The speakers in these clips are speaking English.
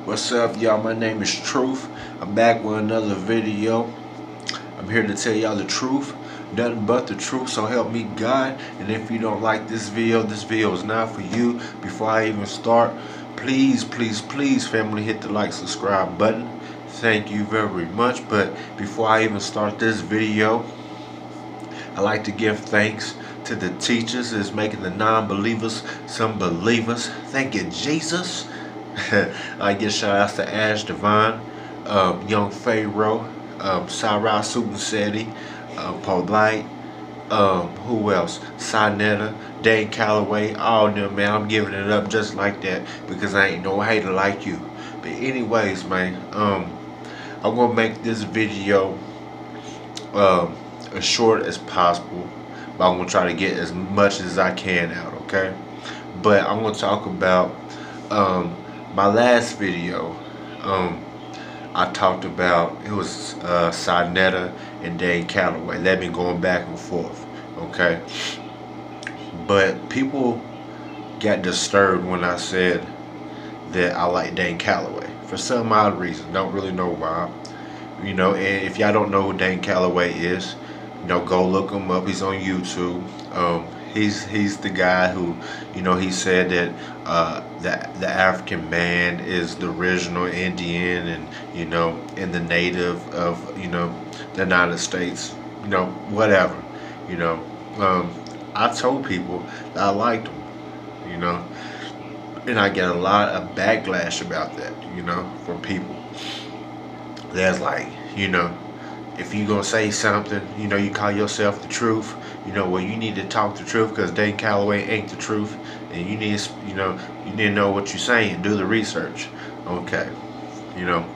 What's up, y'all? My name is Truth. I'm back with another video. I'm here to tell y'all the truth, nothing but the truth, so help me God. And if you don't like this video is not for you. Before I even start, please, family, hit the like, subscribe button. Thank you very much. But before I even start this video, I like to give thanks to the teachers that's making the non-believers some believers. Thank you, Jesus. I give shout outs to Ash Devine, Young Pharaoh, Sarah Subanseti, Polite, who else? Sinetta, Dan Calloway, all of them, man. I'm giving it up just like that because I ain't no hater like you. But anyways, man, I'm gonna make this video as short as possible, but I'm gonna try to get as much as I can out, okay? But I'm gonna talk about my last video. I talked about it was Sinetta and Dan Calloway. They've been going back and forth, okay? But people got disturbed when I said that I like Dan Calloway for some odd reason. Don't really know why. You know, and if y'all don't know who Dan Calloway is, you know, go look him up. He's on YouTube. He's the guy who, you know, he said that the African man is the original Indian, and you know, and the native of, you know, the United States. You know, whatever. You know, I told people that I liked him. You know, and I get a lot of backlash about that. You know, from people. That's like, you know, if you gonna say something, you know, you call yourself the truth, you know, well, you need to talk the truth because Dan Calloway ain't the truth, and you need, you need to know what you're saying, do the research, okay? You know,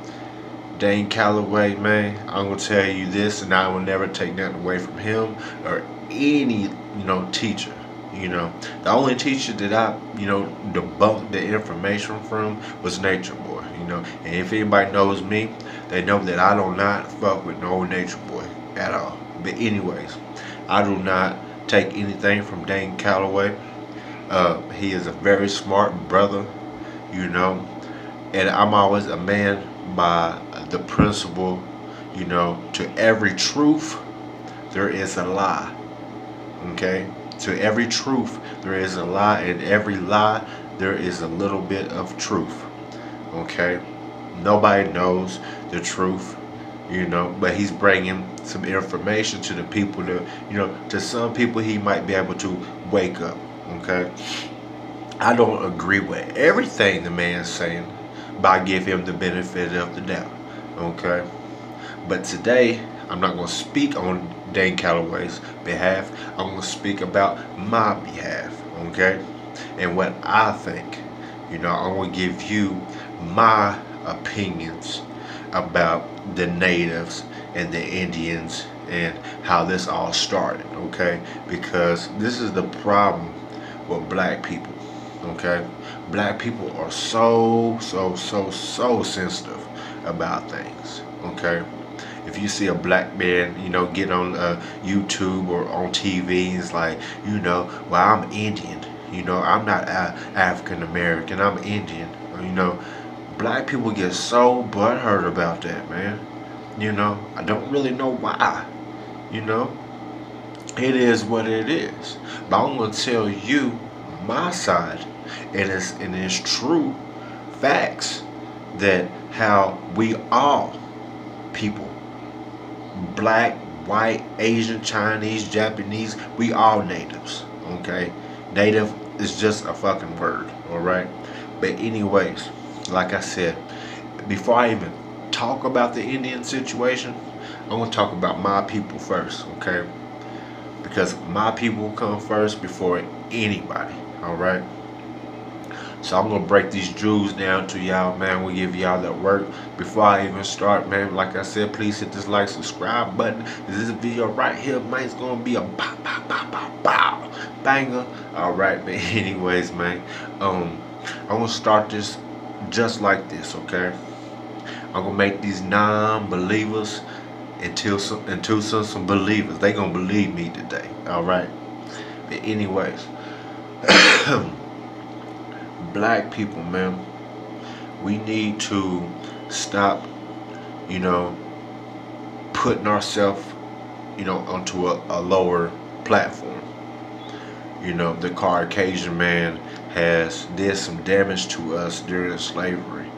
Dan Calloway, man, I'm gonna tell you this, and I will never take nothing away from him or any, you know, teacher. You know, the only teacher that I, you know, debunked the information from was Nature Boy. You know, and if anybody knows me, they know that I do not fuck with no Nature Boy at all. But anyways, I do not take anything from Dan Calloway. He is a very smart brother, you know, and I'm always a man by the principle, you know, to every truth there is a lie. Okay? To every truth there is a lie, and every lie there is a little bit of truth. Okay? Nobody knows the truth, you know, but he's bringing some information to the people that, you know, to some people he might be able to wake up. Okay? I don't agree with everything the man's saying, but I give him the benefit of the doubt. Okay? But today I'm not going to speak on Dan Calloway's behalf. I'm going to speak about my behalf, okay? And what I think. You know, I'm going to give you my opinions about the natives and the Indians and how this all started, okay? Because this is the problem with black people, okay? Black people are so sensitive about things, okay? If you see a black man, you know, get on YouTube or on TV, it's like, you know, well, I'm Indian. You know, I'm not African American. I'm Indian. You know, black people get so butthurt about that, man. You know, I don't really know why. You know, it is what it is. But I'm gonna tell you my side, and it's true facts that how we all people, black, white, Asian, Chinese, Japanese, we all natives, okay? Native is just a fucking word, alright? But anyways, like I said, before I even talk about the Indian situation, I'm going to talk about my people first, okay? Because my people come first before anybody, alright? So I'm gonna break these jewels down to y'all, man. We'll give y'all that work. Before I even start, man, like I said, please hit this like, subscribe button. This video right here, man, it's gonna be a pow, pow, pow, pow, pow, banger. Alright, but anyways, man, I'm gonna start this just like this, okay? I'm gonna make these non-believers into some believers. They gonna believe me today, alright? But anyways, black people, man, We need to stop, you know, putting ourselves, onto a lower platform. The Caucasian man has did some damage to us during slavery.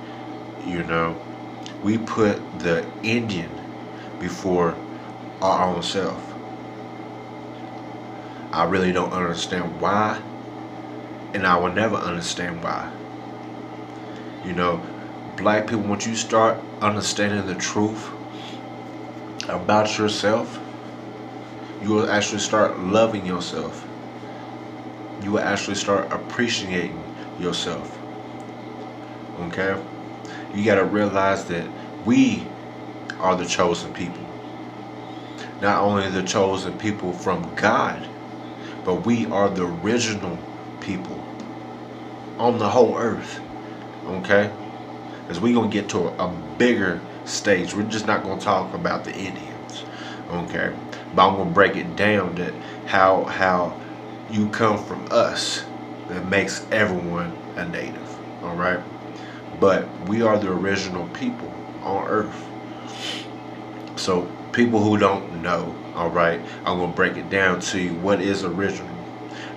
You know, we put the Indian before our own self. I really don't understand why, and I will never understand why. Black people, once you start understanding the truth about yourself, you will actually start loving yourself. You will actually start appreciating yourself. Okay? You got to realize that we are the chosen people. Not only the chosen people from God, but we are the original people on the whole earth. Okay? Because we're going to get to a bigger stage. We're just not going to talk about the Indians. Okay? But I'm going to break it down that how you come from us that makes everyone a native. Alright? But we are the original people on earth. So people who don't know, alright, I'm going to break it down to you. What is original?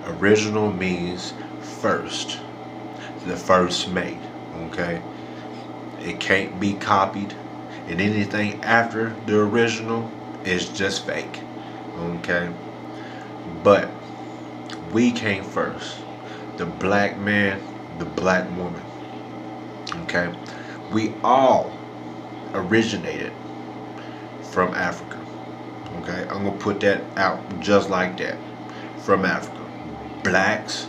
Original means first. The first made. Okay? It can't be copied. And anything after the original is just fake. Okay? But we came first. The black man, the black woman. Okay? We all originated from Africa. Okay? I'm going to put that out just like that. From Africa. Blacks,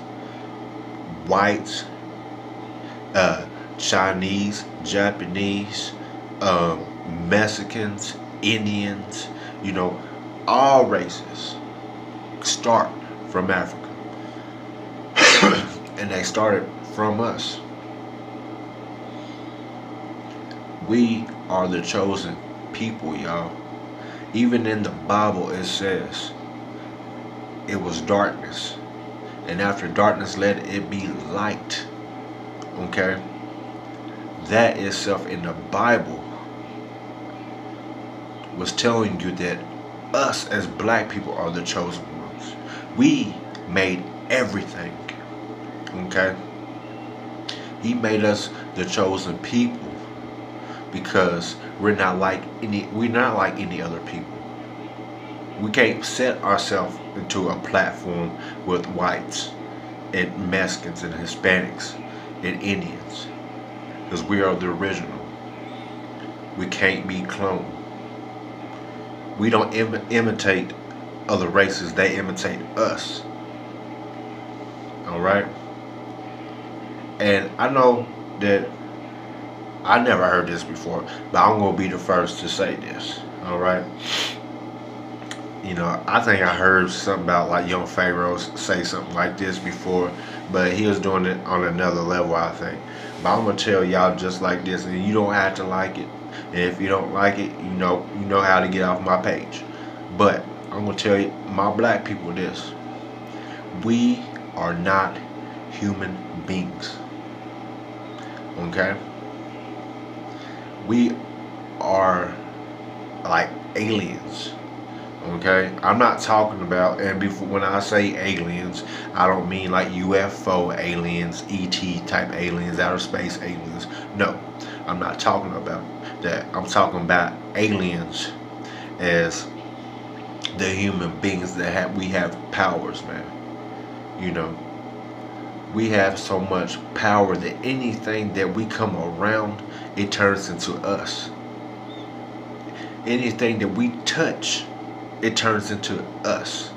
whites, Chinese, Japanese, Mexicans, Indians, all races start from Africa. And they started from us. We are the chosen people, y'all. Even in the Bible it says it was darkness, and after darkness let it be light. Okay? That itself in the Bible was telling you that us as black people are the chosen ones. We made everything. Okay? He made us the chosen people because we're not like any other people. We can't set ourselves into a platform with whites and Mexicans and Hispanics and Indians, because we are the original. We can't be cloned. We don't imitate other races, they imitate us. Alright? And I know that I never heard this before, but I'm going to be the first to say this. Alright? I think I heard something about like Young Pharaoh say something like this before, but he was doing it on another level, I think. But I'm going to tell y'all just like this, and you don't have to like it. And if you don't like it, you know how to get off my page. But I'm going to tell you, my black people, this. We are not human beings. Okay? We are like aliens. Okay? I'm not talking about, and before when I say aliens, I don't mean like UFO aliens, ET type aliens, outer space aliens. No, I'm not talking about that. I'm talking about aliens as the human beings that we have powers, man. We have so much power that anything that we come around, it turns into us. Anything that we touch, it turns into us.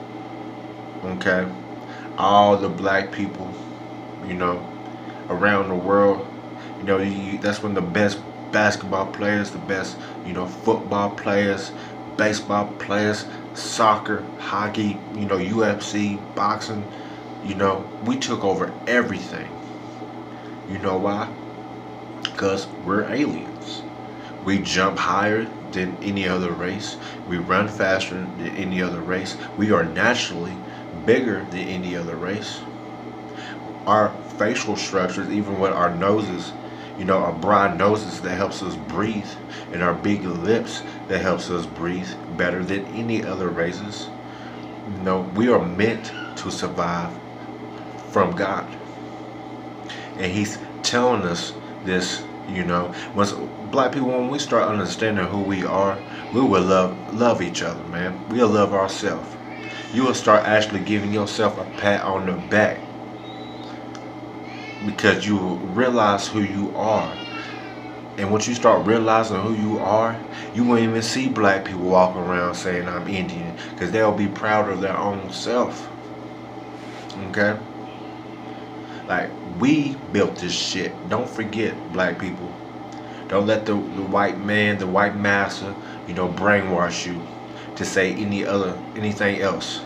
Okay? All the black people, around the world, that's when the best basketball players, the best, football players, baseball players, soccer, hockey, UFC, boxing, we took over everything. You know why? Because we're aliens. We jump higher than any other race. We run faster than any other race. We are naturally bigger than any other race. Our facial structures, even with our noses, You know, our broad noses that helps us breathe, and our big lips that helps us breathe better than any other races. You know, we are meant to survive from God. And he's telling us this, you know. Once black people, when we start understanding who we are, we will love each other, man. We'll love ourselves. You will start actually giving yourself a pat on the back because you will realize who you are. And once you start realizing who you are, you won't even see black people walking around saying I'm Indian, because they'll be proud of their own self. Okay? Like, we built this shit. Don't forget, black people. Don't let the white man, the white master, you know, brainwash you to say anything else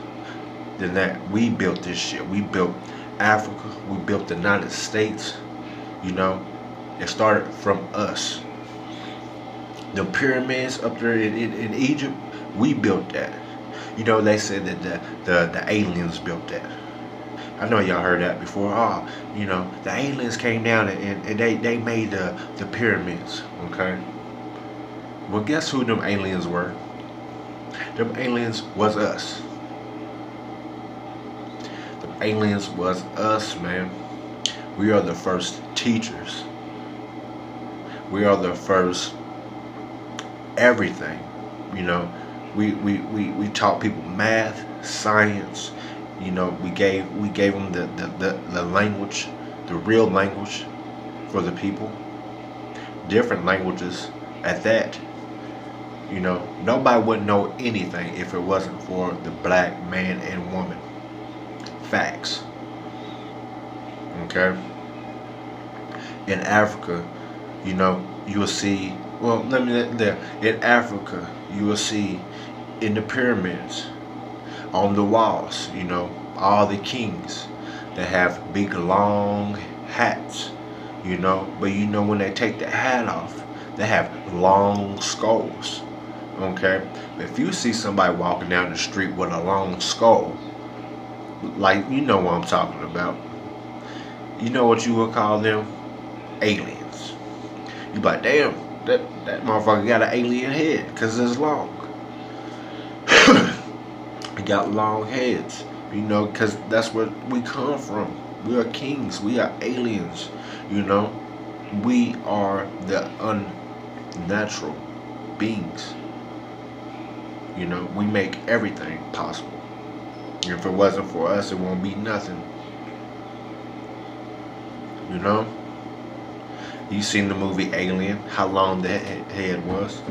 than that. We built this shit. We built Africa. We built the United States. You know, it started from us. The pyramids up there in Egypt, we built that. You know, they said that the aliens built that. I know y'all heard that before. Oh, you know, the aliens came down and they made the pyramids. Okay. Well, guess who them aliens were? Them aliens was us. Them aliens was us, man. We are the first teachers. We are the first everything. You know, we taught people math, science. You know, we gave them the language, the real language for the people. Different languages at that. You know, nobody would know anything if it wasn't for the black man and woman. Facts. Okay? In Africa, you know, you will see, well, in Africa, you will see in the pyramids, on the walls, you know, all the kings that have big long hats, you know, but you know, when they take the hat off, they have long skulls. Okay, but if you see somebody walking down the street with a long skull, like, you know what I'm talking about, you know what you would call them? Aliens. You be like, damn, that motherfucker got an alien head because it's long. It got long heads, you know, because that's where we come from. We are kings. We are aliens, you know. We are the unnatural beings. You know, we make everything possible. If it wasn't for us, it won't be nothing. You know? You seen the movie Alien, how long that head was?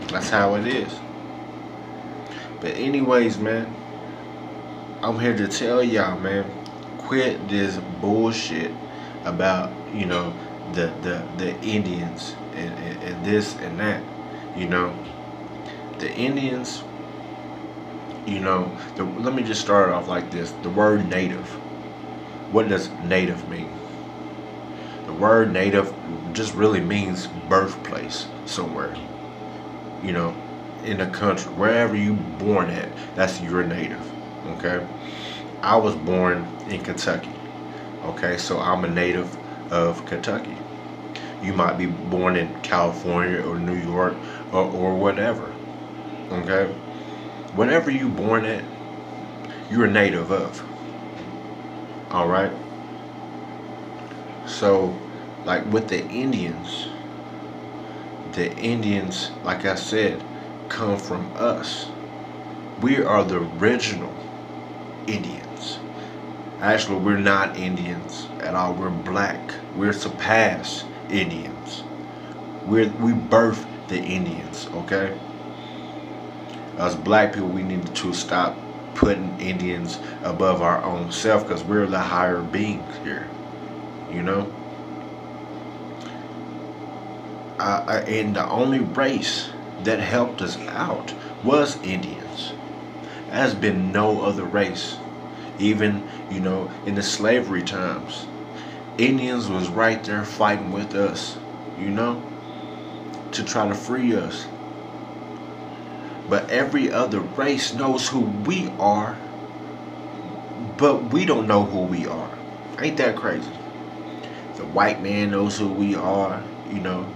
That's how it is. But anyways, man, I'm here to tell y'all, man, quit this bullshit about, you know, the Indians and this and that. You know, the Indians, you know, let me just start it off like this. The word native. What does native mean? The word native just really means birthplace somewhere. You know, in a country, wherever you born at, that's your native. Okay? I was born in Kentucky. Okay, so I'm a native of Kentucky. You might be born in California or New York or whatever. Okay? Whatever you born at, you're a native of. Alright? So, like with the Indians, like I said, come from us. We are the original Indians. Actually, we're not Indians at all. We're black. We're surpassed Indians. We birthed the Indians, okay? As black people, we need to stop putting Indians above our own self, because we're the higher beings here, you know? And the only race that helped us out was Indians. There has been no other race. Even, you know, in the slavery times, Indians was right there fighting with us, you know, to try to free us. But every other race knows who we are, but we don't know who we are. Ain't that crazy? The white man knows who we are. You know,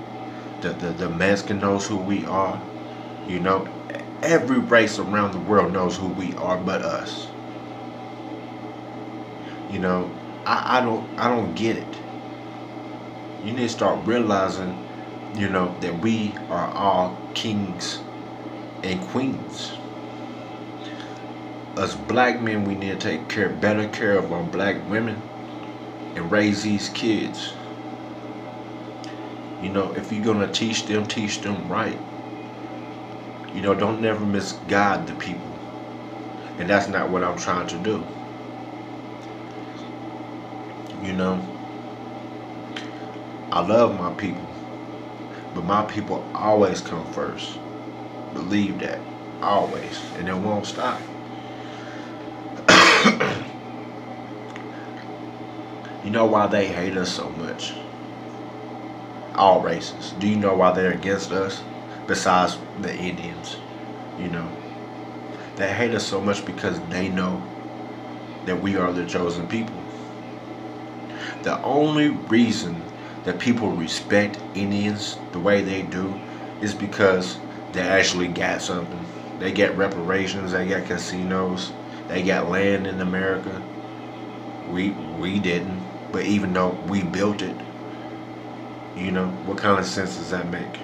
the Mexican knows who we are. You know, every race around the world knows who we are, but us. You know, I don't get it. You need to start realizing, you know, that we are all kings and queens. As black men, we need to take better care of our black women and raise these kids. You know, if you're gonna teach them right. You know, don't never misguide the people. And that's not what I'm trying to do. You know, I love my people, but my people always come first. Believe that, always, and it won't stop. You know why they hate us so much? All races. Do you know why they're against us? Besides the Indians, you know, they hate us so much because they know that we are the chosen people. The only reason that people respect Indians the way they do is because they actually got something. They get reparations, they got casinos, they got land in America. We didn't, but even though we built it, you know, what kind of sense does that make?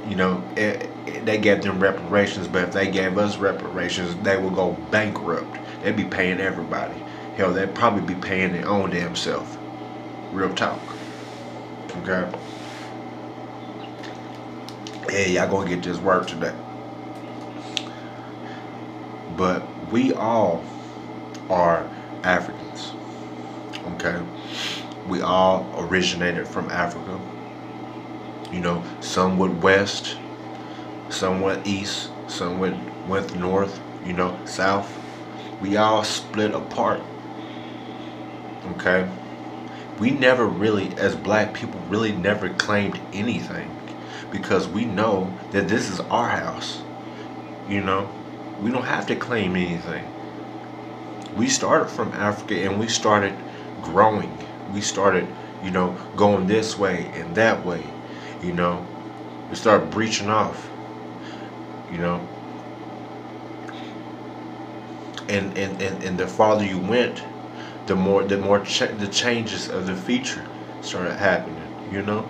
You know, they gave them reparations, but if they gave us reparations, they would go bankrupt. They'd be paying everybody. Hell, they'd probably be paying their own damn self. Real talk. Okay? Yeah, y'all gonna get this work today. But we all are Africans. Okay? We all originated from Africa. You know, some went west, some went east, some went north, you know, south. We all split apart. Okay? We never really, as black people, really never claimed anything because we know that this is our house. You know? We don't have to claim anything. We started from Africa and we started growing. We started, you know, going this way and that way. You know, we start breaching off, you know, and the farther you went, the more the changes of the feature started happening. You know,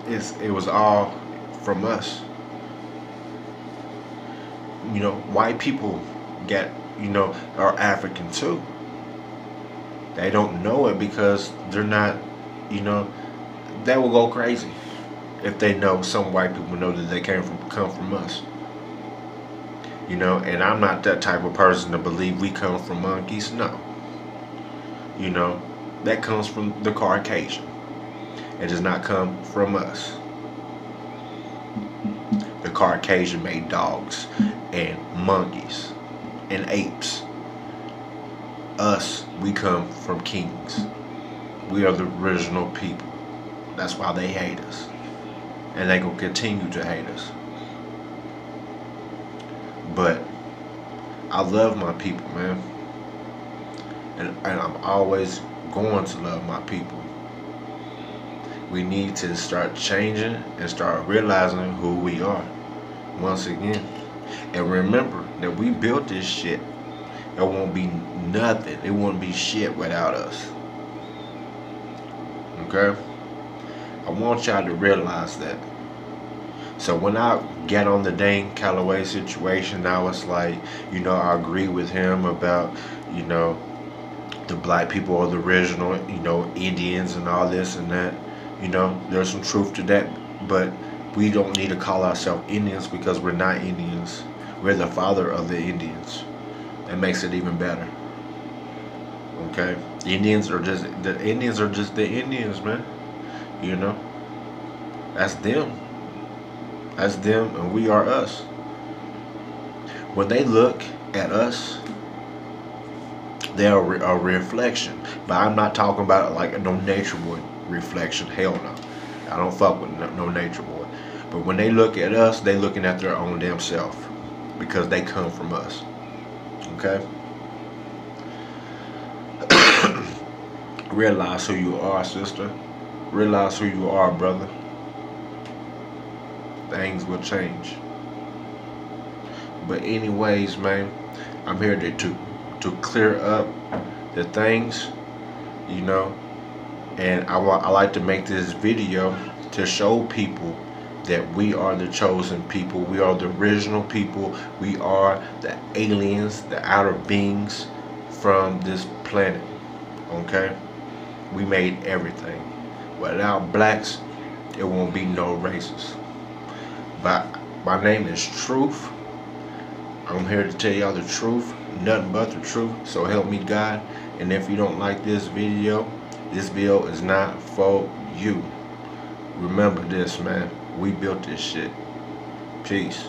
it was all from us. You know, white people are African too. They don't know it because they're not, you know. They will go crazy if they know, some white people know that they come from us. You know, and I'm not that type of person to believe we come from monkeys. No. You know, that comes from the Caucasian. It does not come from us. The Caucasian made dogs and monkeys and apes. Us, we come from kings. We are the original people. That's why they hate us. And they gonna continue to hate us. But I love my people, man. And I'm always going to love my people. We need to start changing and start realizing who we are. Once again. And remember that we built this shit. It won't be nothing. It won't be shit without us. Okay? I want y'all to realize that. So when I get on the Dan Calloway situation, I was like, you know, I agree with him about, you know, the black people are the original, you know, Indians and all this and that. You know, there's some truth to that. But we don't need to call ourselves Indians because we're not Indians. We're the father of the Indians. That makes it even better. Okay? The Indians are just the Indians, man. You know, that's them. That's them, and we are us. When they look at us, they're a reflection. But I'm not talking about like no nature boy reflection. Hell no. I don't fuck with no nature boy. But when they look at us, they looking at their own damn self because they come from us. Okay. Realize who you are, sister. Realize who you are, brother. Things will change. But anyways, man, I'm here to clear up the things, you know, and I like to make this video to show people that we are the chosen people. We are the original people. We are the aliens, the outer beings from this planet. Okay? We made everything. Without blacks, it won't be no races. But my name is Truth. I'm here to tell y'all the truth, nothing but the truth. So help me God. And if you don't like this video is not for you. Remember this, man. We built this shit. Peace.